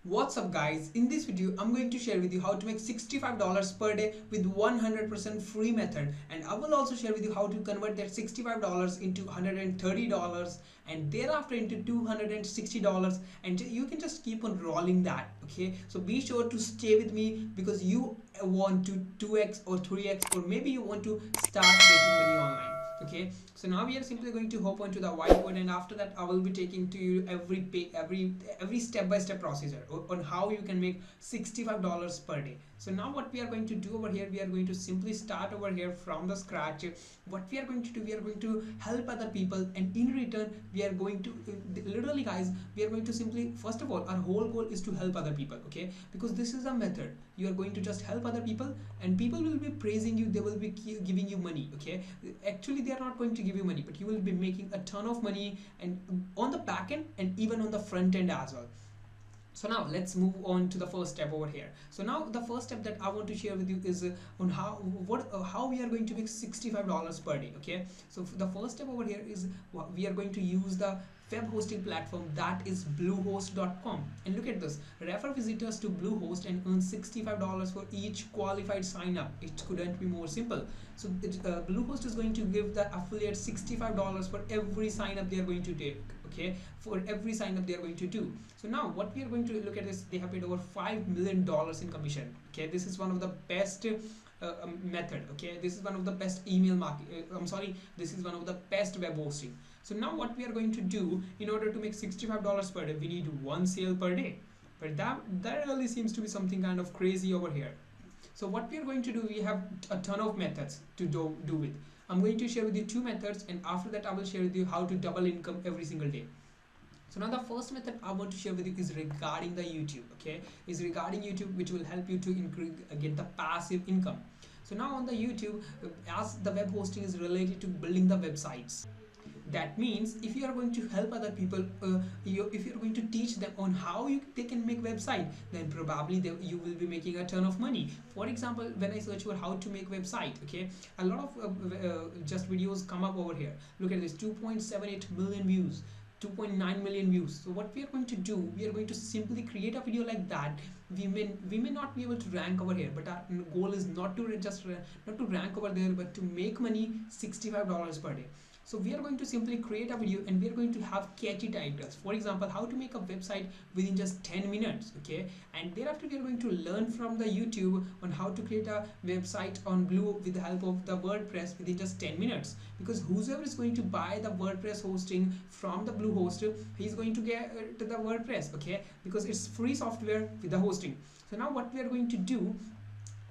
What's up guys, in this video I'm going to share with you how to make $65 per day with 100% free method, and I will also share with you how to convert that $65 into $130 and thereafter into $260, and you can just keep on rolling that. Okay, so be sure to stay with me because you want to 2x or 3x, or maybe you want to start making money online. Okay, so now we are simply going to hop onto the whiteboard, and after that I will be taking to you every step-by-step procedure on how you can make $65 per day. So now what we are going to do over here, we are going to simply start over here from the scratch. What we are going to do, we are going to help other people, and in return we are going to literally guys, we are going to simply, first of all, our whole goal is to help other people. Okay, because this is a method, you are going to just help other people and people will be praising you, they will be giving you money. Okay, actually they are not going to give you money, but you will be making a ton of money, and on the back end and even on the front end as well. So now let's move on to the first step over here. So now the first step that I want to share with you is on how we are going to make $65 per day. Okay, so the first step over here is we are going to use the web hosting platform, that is bluehost.com, and look at this, refer visitors to Bluehost and earn $65 for each qualified sign up. It couldn't be more simple. So Bluehost is going to give the affiliate $65 for every sign up they are going to take. Okay, for every sign up they are going to do. So now what we are going to look at is they have paid over $5 million in commission. Okay, this is one of the best method. Okay, this is one of the best email marketing, this is one of the best web hosting. So now what we are going to do, in order to make $65 per day, we need one sale per day, but that really seems to be something kind of crazy over here. So what we are going to do, we have a ton of methods to do with. I'm going to share with you two methods, and after that I will share with you how to double income every single day. So now the first method I want to share with you is regarding the YouTube. Okay, is regarding YouTube, which will help you to get the passive income. So now on the YouTube, as the web hosting is related to building the websites, that means if you are going to help other people, if you're going to teach them on how they can make website, then probably you will be making a ton of money. For example, when I search for how to make website, okay, a lot of just videos come up over here. Look at this, 2.78 million views, 2.9 million views. So what we are going to do, we are going to simply create a video like that. We may not be able to rank over here, but our goal is not to rank over there, but to make money $65 per day. So we are going to simply create a video, and we are going to have catchy titles. For example, how to make a website within just 10 minutes. Okay, and thereafter we are going to learn from the YouTube on how to create a website on Blue with the help of the WordPress within just 10 minutes. Because whoever is going to buy the WordPress hosting from the Bluehost, he is going to get the WordPress. Okay, because it's free software with the hosting. So now what we are going to do,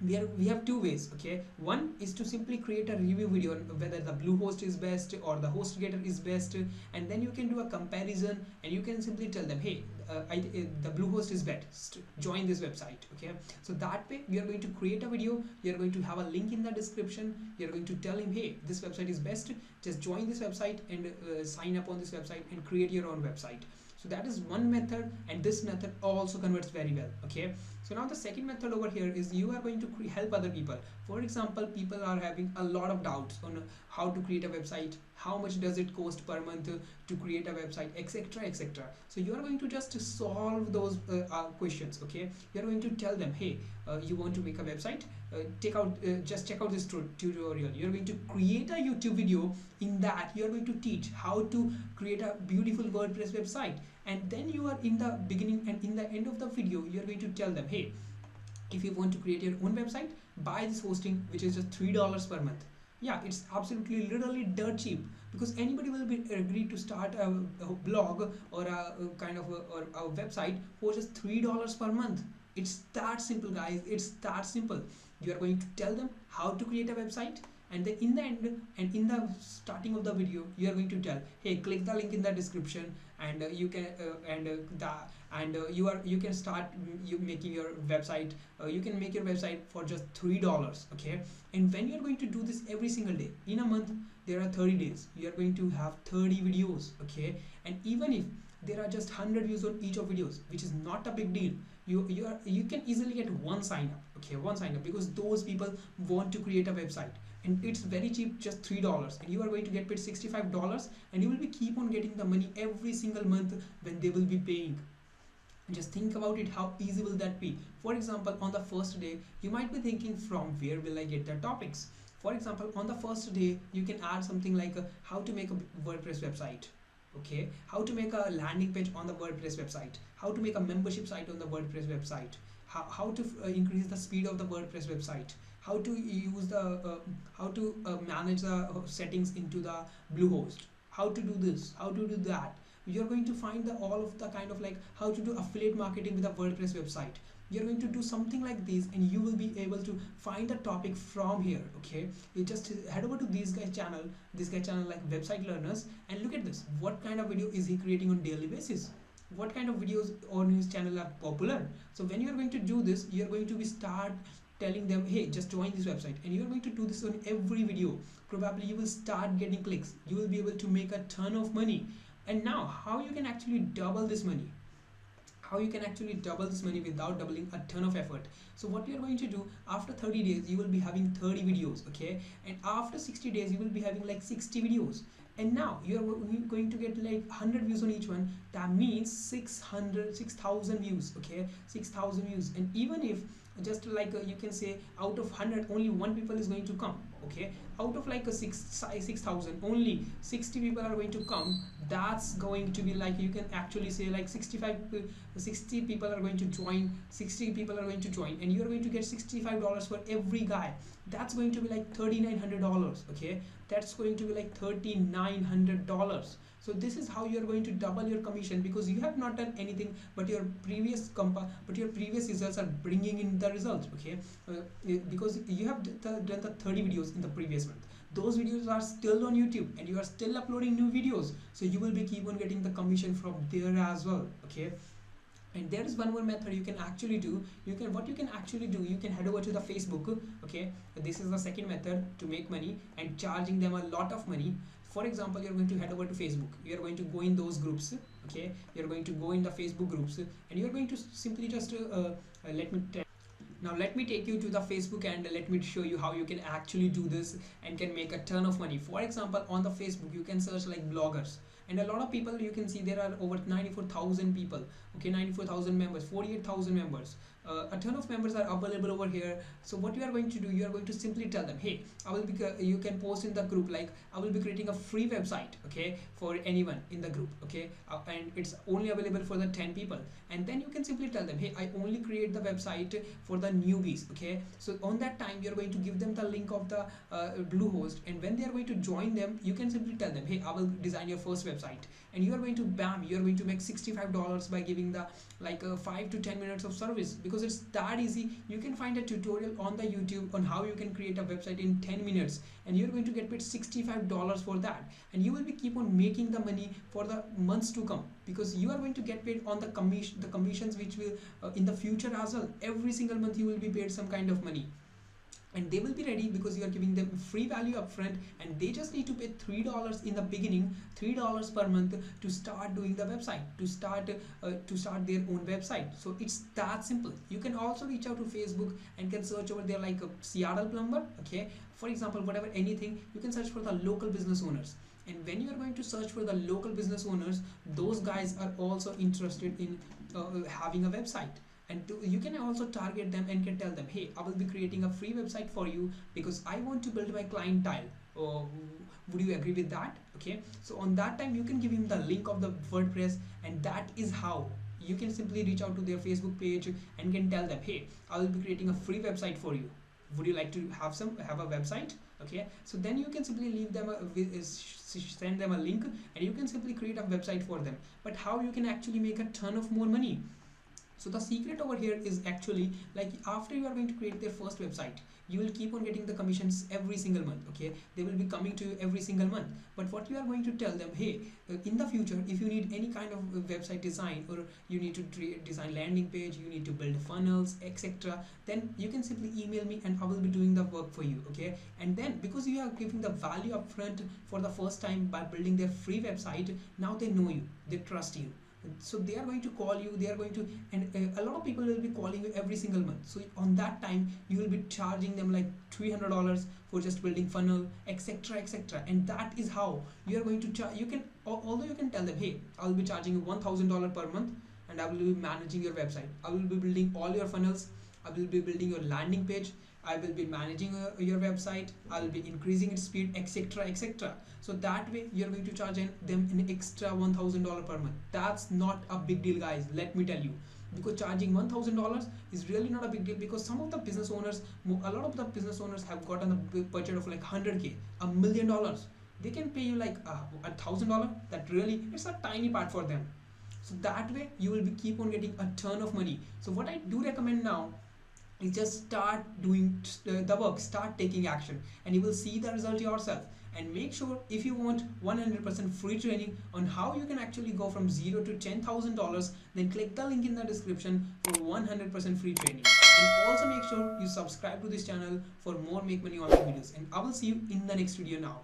we have two ways. Okay, one is to simply create a review video on whether the Bluehost is best or the HostGator is best, and then you can do a comparison, and you can simply tell them, hey, the Bluehost is best, join this website. Okay, so that way we are going to create a video, you are going to have a link in the description, you are going to tell him, hey, this website is best, just join this website and sign up on this website and create your own website. So that is one method, and this method also converts very well. Okay, so now the second method over here is you are going to help other people. For example, people are having a lot of doubts on how to create a website, how much does it cost per month to create a website, etc, etc. So you are going to just solve those questions. Okay, you are going to tell them, hey, you want to make a website, just check out this tutorial. You are going to create a YouTube video. In that you are going to teach how to create a beautiful WordPress website, and then you are in the beginning and in the end of the video, you are going to tell them, hey, if you want to create your own website, buy this hosting, which is just $3 per month. Yeah, it's absolutely literally dirt cheap, because anybody will be agree to start a blog or a kind of or a website for just $3 per month. It's that simple, guys. It's that simple. You are going to tell them how to create a website, and then in the end and in the starting of the video, you are going to tell, hey, click the link in the description, and you can you can start making your website. You can make your website for just $3. Okay, and when you are going to do this every single day, in a month there are 30 days, you are going to have 30 videos. Okay, and even if there are just 100 views on each of videos, which is not a big deal, you can easily get one sign up. Okay, one sign up, because those people want to create a website, and it's very cheap, just $3, and you are going to get paid $65, and you will be keep on getting the money every single month when they will be paying. Just think about it, how easy will that be? For example, on the first day you might be thinking, from where will I get the topics? For example, on the first day you can add something like how to make a WordPress website, okay, how to make a landing page on the WordPress website, how to make a membership site on the WordPress website, how to increase the speed of the WordPress website, how to use the how to manage the settings into the Bluehost, how to do this, how to do that. You're going to find the all of the kind of like how to do affiliate marketing with a WordPress website. You're going to do something like this and you will be able to find the topic from here. Okay, you just head over to this guy channel like Website Learners, and look at this, what kind of video is he creating on daily basis, what kind of videos on his channel are popular. So when you're going to do this, you're going to be start telling them, hey, just join this website, and you're going to do this on every video. Probably you will start getting clicks, you will be able to make a ton of money. And now how you can actually double this money, how you can actually double this money without doubling a ton of effort. So what you're going to do, after 30 days you will be having 30 videos, okay, and after 60 days you will be having like 60 videos, and now you're going to get like 100 views on each one. That means 6,000 views, okay, 6,000 views. And even if just like you can say out of 100 only one people is going to come, okay, out of like a 6,000 only 60 people are going to come, that's going to be like, you can actually say like 60 people are going to join, 60 people are going to join, and you're going to get $65 for every guy. That's going to be like $3,900, okay, that's going to be like $3,900. So this is how you're going to double your commission, because you have not done anything but your previous results are bringing in the results, okay, because you have done the 30 videos in the previous month. Those videos are still on YouTube and you are still uploading new videos, so you will be keep on getting the commission from there as well, okay. And there is one more method you can actually do. You can head over to the Facebook, okay. This is the second method to make money and charging them a lot of money. For example, you're going to head over to Facebook, you're going to go in those groups, okay, you're going to go in the Facebook groups, and you're going to simply just let me take you to the Facebook and let me show you how you can actually do this and can make a ton of money. For example, on the Facebook you can search like bloggers, and a lot of people, you can see there are over 94,000 people, okay, 94,000 members, 48,000 members, a ton of members are available over here. So what you are going to do, you are going to simply tell them, hey, I will be you can post in the group like, I will be creating a free website, okay, for anyone in the group, okay, and it's only available for the 10 people. And then you can simply tell them, hey, I only create the website for the newbies, okay. So on that time you're going to give them the link of the Bluehost, and when they are going to join them, you can simply tell them, hey, I will design your first website, and you are going to bam, you are going to make $65 by giving the like 5 to 10 minutes of service, because it's that easy. You can find a tutorial on the YouTube on how you can create a website in 10 minutes, and you're going to get paid $65 for that, and you will be keep on making the money for the months to come, because you are going to get paid on the commissions which will in the future as well. Every single month you will be paid some kind of money, and they will be ready because you are giving them free value upfront, and they just need to pay $3 in the beginning, $3 per month to start doing the website, to start their own website. So it's that simple. You can also reach out to Facebook and can search over there like a Seattle plumber, okay, for example, whatever, anything. You can search for the local business owners, and when you are going to search for the local business owners, those guys are also interested in having a website. And you can also target them and can tell them, hey, I will be creating a free website for you because I want to build my clientele. Would you agree with that? Okay, so on that time you can give him the link of the WordPress, and that is how you can simply reach out to their Facebook page and can tell them, hey, I will be creating a free website for you. Would you like to have a website? Okay, so then you can simply leave them send them a link, and you can simply create a website for them. But how you can actually make a ton of more money? So the secret over here is actually like, after you are going to create their first website, you will keep on getting the commissions every single month, okay, they will be coming to you every single month. But what you are going to tell them, hey, in the future if you need any kind of website design, or you need to design landing page, you need to build funnels, etc., then you can simply email me and I will be doing the work for you, okay. And then because you are giving the value upfront for the first time by building their free website, now they know you, they trust you, so they are going to call you, they are going to, and a lot of people will be calling you every single month. So on that time you will be charging them like $300 for just building funnel, etc., etc. And that is how you are going to charge. You can, although you can tell them, hey, I will be charging you $1,000 per month, and I will be managing your website. I will be building all your funnels. I will be building your landing page. I will be managing your website. I will be increasing its speed, etc., etc. So that way you're going to charge them an extra $1,000 per month. That's not a big deal, guys. Let me tell you, because charging $1,000 is really not a big deal, because some of the business owners, a lot of the business owners have gotten a big budget of like 100K, $1 million. They can pay you like $1,000. That really, it's a tiny part for them. So that way you will be keep on getting a ton of money. So what I do recommend now is just start doing the work, start taking action, and you will see the result yourself. And make sure, if you want 100% free training on how you can actually go from zero to $10,000, then click the link in the description for 100% free training. And also make sure you subscribe to this channel for more Make Money Online videos, and I will see you in the next video now.